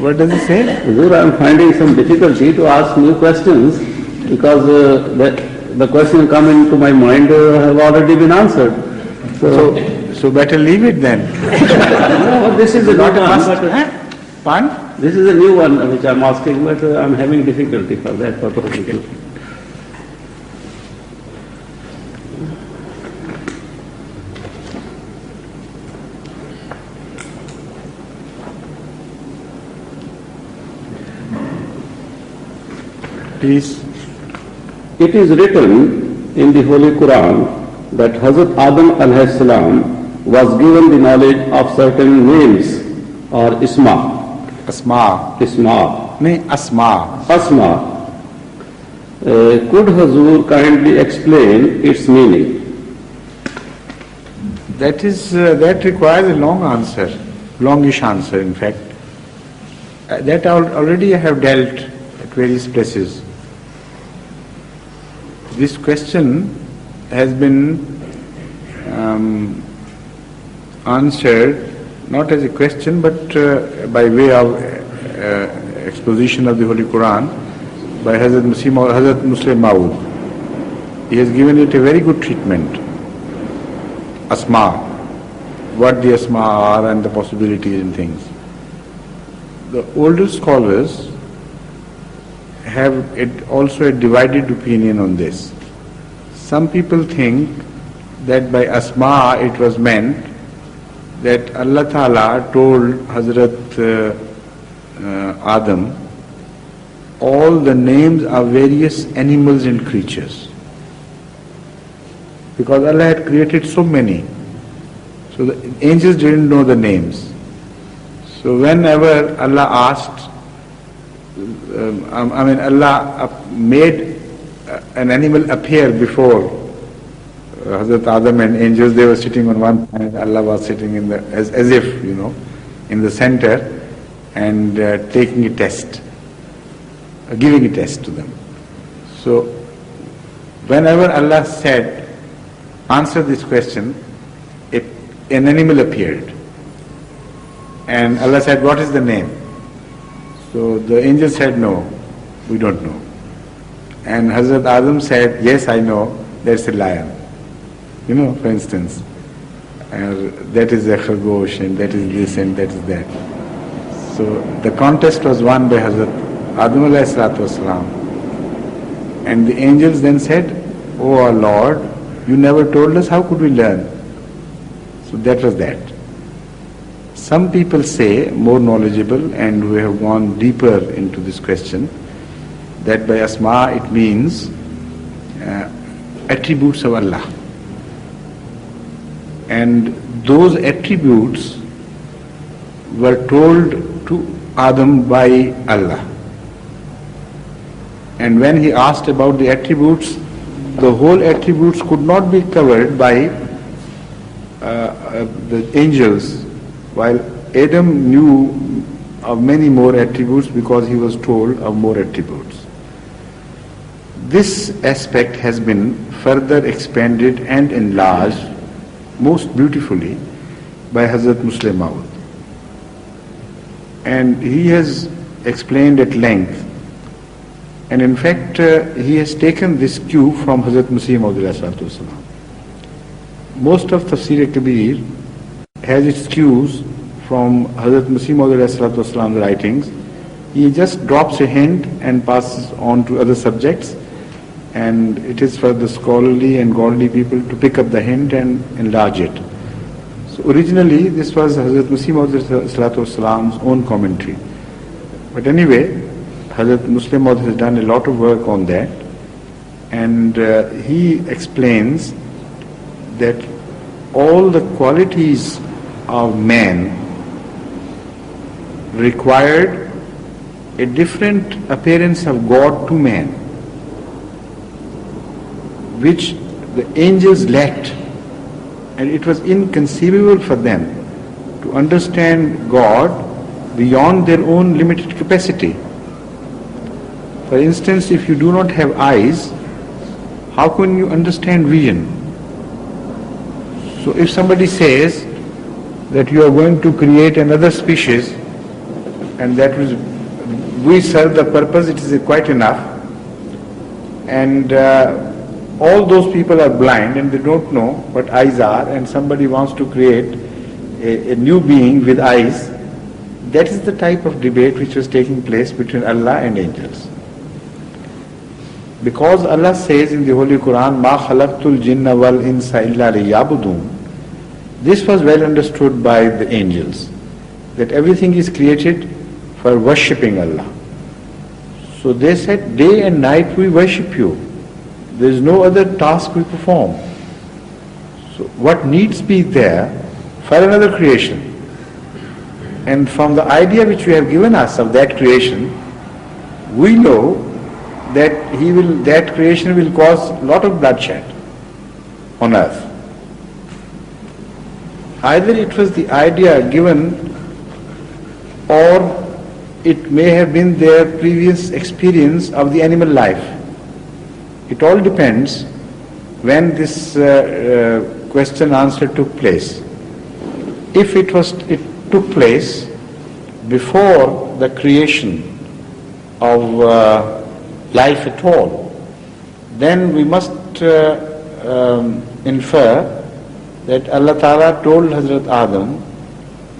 What does he say? Huzur, I am finding some difficulty to ask new questions because the question come into my mind have already been answered. So better leave it then. No, this is not a must. Pardon? This is a new one which I am asking, but I am having difficulty for that purpose. Please. It is written in the Holy Quran that Hazrat Adam alayhi salam was given the knowledge of certain names or isma. Asma. Isma. No, Asma. Asma. Could Hazur kindly explain its meaning? That requires a long answer, longish answer in fact. That already I have dealt at various places. This question has been answered not as a question but by way of exposition of the Holy Quran by Hazrat Muslim Maud. He has given it a very good treatment. Asma, what the Asma are and the possibilities and things. The older scholars have also a divided opinion on this. Some people think that by Asma it was meant that Allah Ta'ala told Hazrat Adam all the names of various animals and creatures. Because Allah had created so many. So the angels didn't know the names. So whenever Allah asked, Allah made an animal appear before Hazrat Adam and angels, they were sitting on one side and Allah was sitting in as if, in the center and taking a test, giving a test to them. So whenever Allah said, answer this question, an animal appeared. And Allah said, what is the name? So the angel said, no, we don't know. And Hazrat Adam said, yes, I know, there's a lion. For instance, that is a khargosh and that is this and that is that. So the contest was won by Hazrat Adam alayhi salatu wasalam. And the angels then said, oh our Lord, you never told us, how could we learn? So that was that. Some people say, more knowledgeable and who have gone deeper into this question, that by Asma it means attributes of Allah. And those attributes were told to Adam by Allah. And when he asked about the attributes, the whole attributes could not be covered by the angels, while Adam knew of many more attributes because he was told of more attributes. This aspect has been further expanded and enlarged most beautifully by Hazrat Muslim Maud. And he has explained at length. And in fact, he has taken this cue from Hazrat Muslim Maud. Most of Tafsir Kabir has its cues from Hazrat Muslim Maud writings. He just drops a hint and passes on to other subjects, and it is for the scholarly and godly people to pick up the hint and enlarge it. So originally this was Hazrat Muslim Maud's own commentary. But anyway, Hazrat Muslim Maud has done a lot of work on that, and he explains that all the qualities of man required a different appearance of God to man, which the angels lacked, and it was inconceivable for them to understand God beyond their own limited capacity. For instance, if you do not have eyes, how can you understand vision? So if somebody says that you are going to create another species and that was, we serve the purpose, it is quite enough. And all those people are blind and they don't know what eyes are, and somebody wants to create a new being with eyes. That is the type of debate which was taking place between Allah and angels. Because Allah says in the Holy Quran, مَا خَلَقْتُ الْجِنَّ وَالْإِنسَ إِلَّا لِيَعْبُدُونَ, this was well understood by the angels, that everything is created for worshipping Allah. So they said, day and night we worship you. There is no other task we perform. So what needs be there for another creation? And from the idea which we have given us of that creation, we know that that creation will cause a lot of bloodshed on earth. Either it was the idea given, or it may have been their previous experience of the animal life. It all depends when this question answer took place. If it took place before the creation of life at all, then we must infer that Allah Ta'ala told Hazrat Adam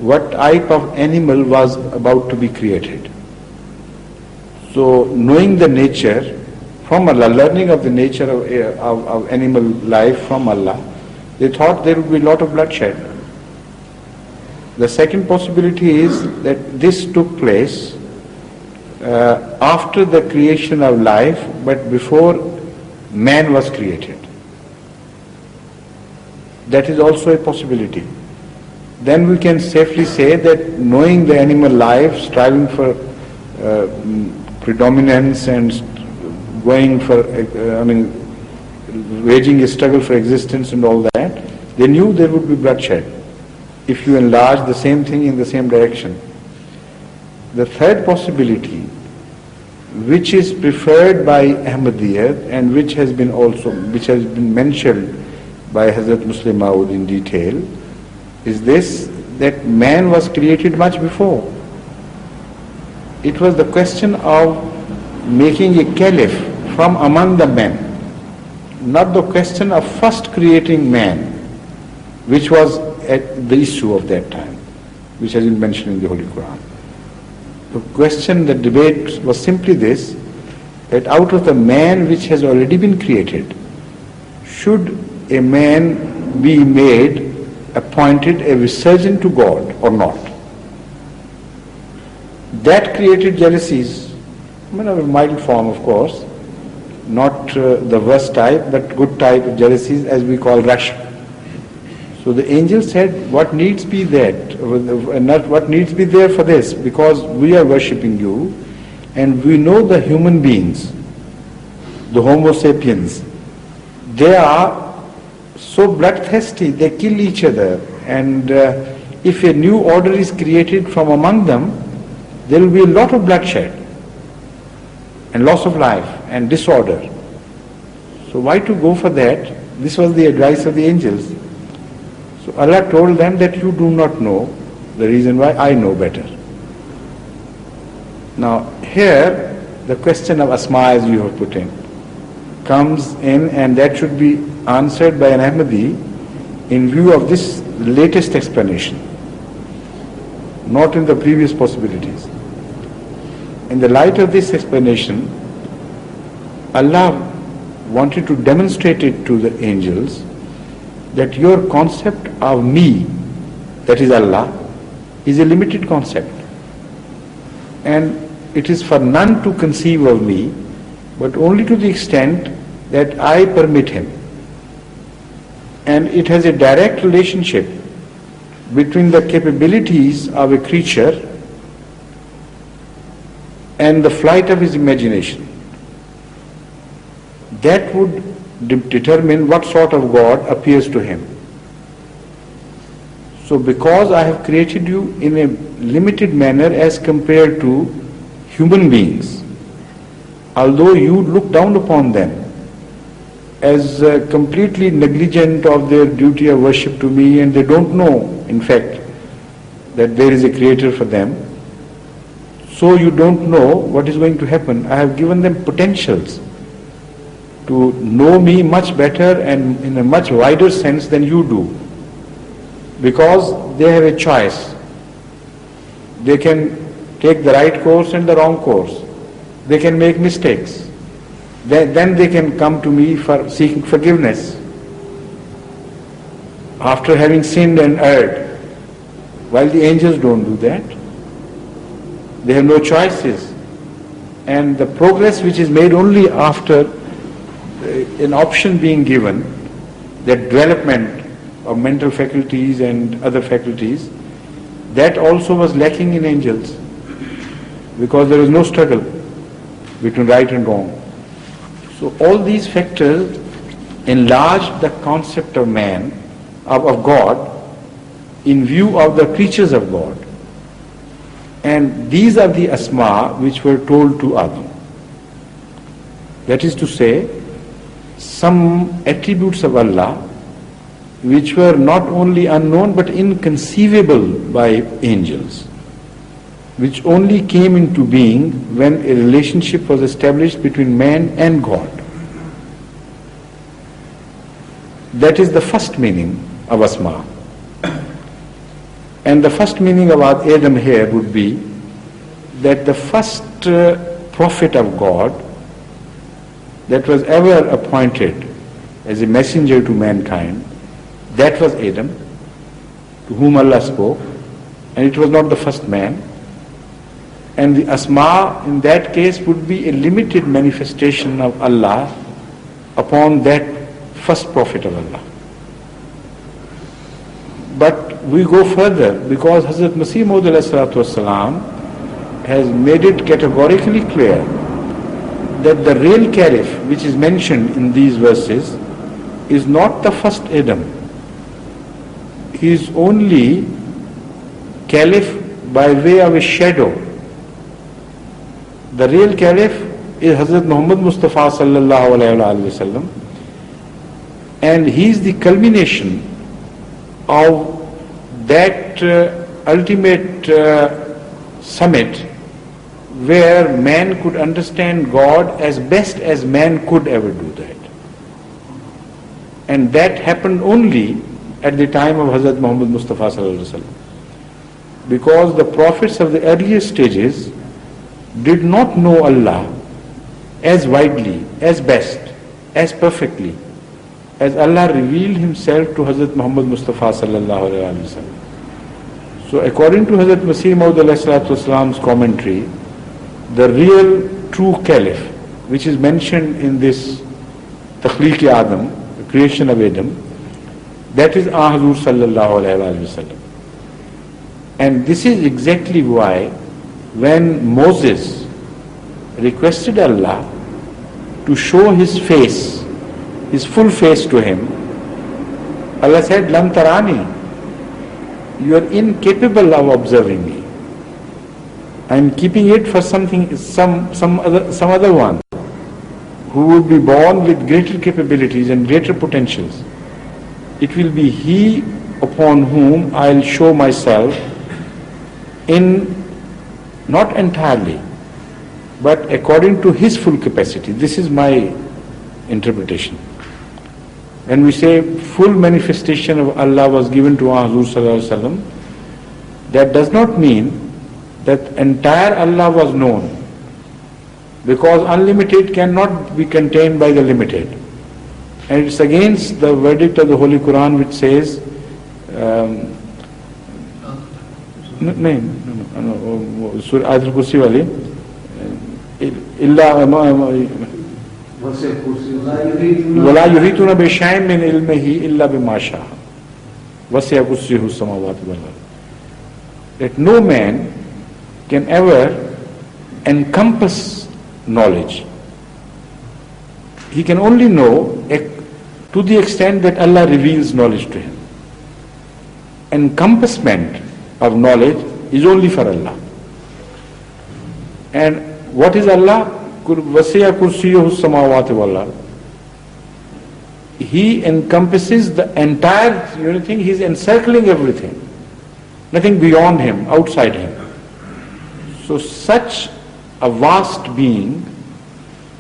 what type of animal was about to be created. So knowing the nature from Allah, learning of the nature of animal life from Allah, they thought there would be a lot of bloodshed. The second possibility is that this took place after the creation of life, but before man was created. That is also a possibility. Then we can safely say that knowing the animal life, striving for predominance and going for, waging a struggle for existence and all that, they knew there would be bloodshed if you enlarge the same thing in the same direction. The third possibility, which is preferred by Ahmadiyya and which has been mentioned by Hazrat Muslim Maud in detail, is this, that man was created much before. It was the question of making a caliph from among the men, not the question of first creating man, which was the issue of that time, which has been mentioned in the Holy Quran. The question, the debate was simply this, that out of the man which has already been created, should a man be made, appointed a vicergent to God or not? That created jealousies, of a mild form of course, not the worst type, but good type of jealousies as we call rashk. So the angel said, what needs be that, not what needs be there for this, because we are worshipping you and we know the human beings, the Homo sapiens, they are so bloodthirsty, they kill each other, and if a new order is created from among them, there will be a lot of bloodshed and loss of life and disorder. So why to go for that? This was the advice of the angels. So Allah told them that you do not know the reason why, I know better. Now here the question of Asma, as you have put in, comes in, and that should be answered by an Ahmadi in view of this latest explanation, not in the previous possibilities. In the light of this explanation, Allah wanted to demonstrate it to the angels that your concept of me, that is Allah, is a limited concept. And it is for none to conceive of me, but only to the extent that I permit him. And it has a direct relationship between the capabilities of a creature and the flight of his imagination. That would determine what sort of God appears to him. So because I have created you in a limited manner as compared to human beings, although you look down upon them as completely negligent of their duty of worship to me, and they don't know, in fact, that there is a creator for them, so you don't know what is going to happen. I have given them potentials to know me much better and in a much wider sense than you do, because they have a choice. They can take the right course and the wrong course. They can make mistakes. Then they can come to me for seeking forgiveness after having sinned and erred, while the angels don't do that. They have no choices. And the progress which is made only after an option being given, that development of mental faculties and other faculties, that also was lacking in angels, because there was no struggle between right and wrong. So all these factors enlarge the concept of man, of God, in view of the creatures of God. And these are the asma which were told to Adam. That is to say, some attributes of Allah which were not only unknown but inconceivable by angels, which only came into being when a relationship was established between man and God. That is the first meaning of asma. And the first meaning of Adam here would be that the first prophet of God that was ever appointed as a messenger to mankind, that was Adam, to whom Allah spoke, and it was not the first man. And the asma in that case would be a limited manifestation of Allah upon that first prophet of Allah. But we go further, because Hazrat Masih Maud ﷺ has made it categorically clear that the real caliph which is mentioned in these verses is not the first Adam. He is only caliph by way of a shadow. The real caliph is Hazrat Muhammad Mustafa sallallahu alayhi wa sallam, and he is the culmination of that ultimate summit where man could understand God as best as man could ever do that. And that happened only at the time of Hazrat Muhammad Mustafa sallallahu alaihi wasallam, because the prophets of the earlier stages did not know Allah as widely, as best, as perfectly as Allah revealed Himself to Hazrat Muhammad Mustafa sallallahu alaihi wasallam. So according to Hazrat Masih Maud ﷺ's commentary, the real true caliph, which is mentioned in this Takhliq Adam, the creation of Adam, that is Hazur sallallahu alayhi wa sallam. And this is exactly why when Moses requested Allah to show his face, his full face to him, Allah said, Lam tarani, you are incapable of observing me. I am keeping it for something, some other one who would be born with greater capabilities and greater potentials. It will be he upon whom I'll show myself in, not entirely, but according to his full capacity. This is my interpretation. When we say full manifestation of Allah was given to Hazur sallallahu alaihi wasallam, that does not mean that entire Allah was known, because unlimited cannot be contained by the limited. And it's against the verdict of the Holy Quran which says, Surah Ayatul Kursi wali, وَلَا يُحِيطُونَ بِشَيْءٍ مِّنْ عِلْمِهِ إِلَّا بِمَا شَاءَ وَسِعَ كُرْسِيُّهُ السَّمَاوَاتِ وَالْأَرْضِ. That no man can ever encompass knowledge. He can only know to the extent that Allah reveals knowledge to him. Encompassment of knowledge is only for Allah. And what is Allah? وَسِعَ كُرْسِيُّهُ السَّمَاوَاتِ وَالْأَرْضِ. He encompasses the entire thing. He is encircling everything. Nothing beyond him, outside him. So such a vast being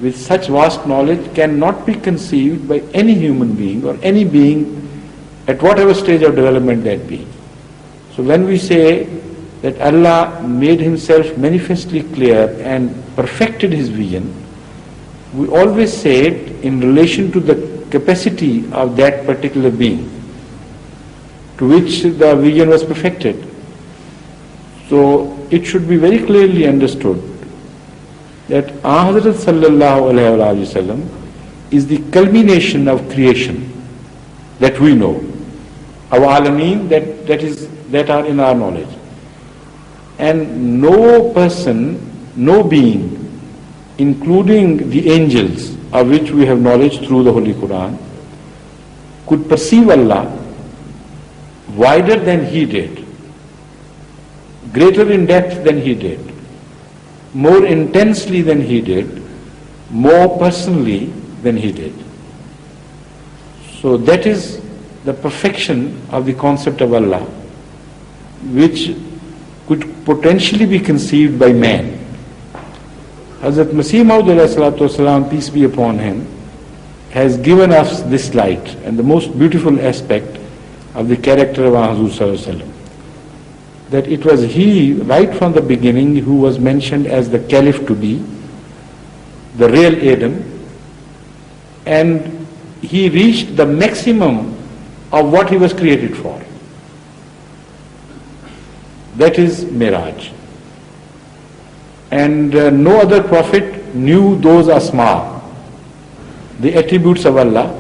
with such vast knowledge cannot be conceived by any human being or any being at whatever stage of development that be. So when we say that Allah made himself manifestly clear and perfected his vision, we always say it in relation to the capacity of that particular being to which the vision was perfected. So it should be very clearly understood that Hazrat sallallahu alaihi wasallam is the culmination of creation that we know. Our alameen that are in our knowledge. And no person, no being, including the angels of which we have knowledge through the Holy Quran, could perceive Allah wider than he did, greater in depth than he did, more intensely than he did, more personally than he did. So that is the perfection of the concept of Allah, which could potentially be conceived by man. Hazrat Masih Maud alayhi salatu wasalam, peace be upon him, has given us this light and the most beautiful aspect of the character of our Hazur sallallahu alaihi wasallam. That it was he, right from the beginning, who was mentioned as the caliph to be, the real Adam, and he reached the maximum of what he was created for. That is Miraj. And no other prophet knew those asma, the attributes of Allah,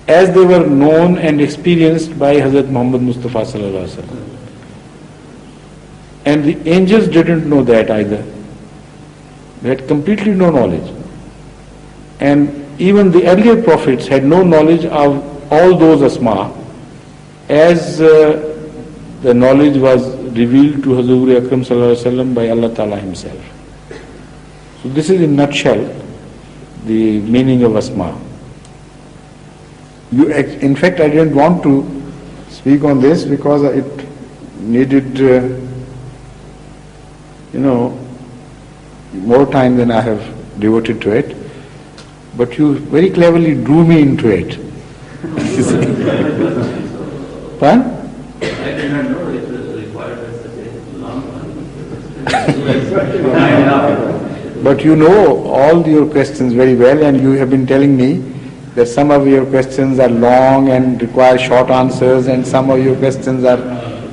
as they were known and experienced by Hazrat Muhammad Mustafa sallallahu alaihi wasallam. And the angels didn't know that either. They had completely no knowledge. And even the earlier prophets had no knowledge of all those asma as the knowledge was revealed to Hazur Akram sallallahu alaihi wasallam by Allah Ta'ala himself. So this is in nutshell the meaning of asma. In fact, I didn't want to speak on this because it needed more time than I have devoted to it. But you very cleverly drew me into it. Pardon? I did not know it was required such a long one. But you know all your questions very well, and you have been telling me that some of your questions are long and require short answers, and some of your questions are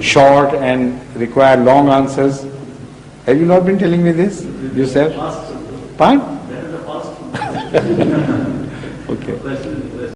short and require long answers. Have you not been telling me this yourself? Pardon? That is the past. Okay. Question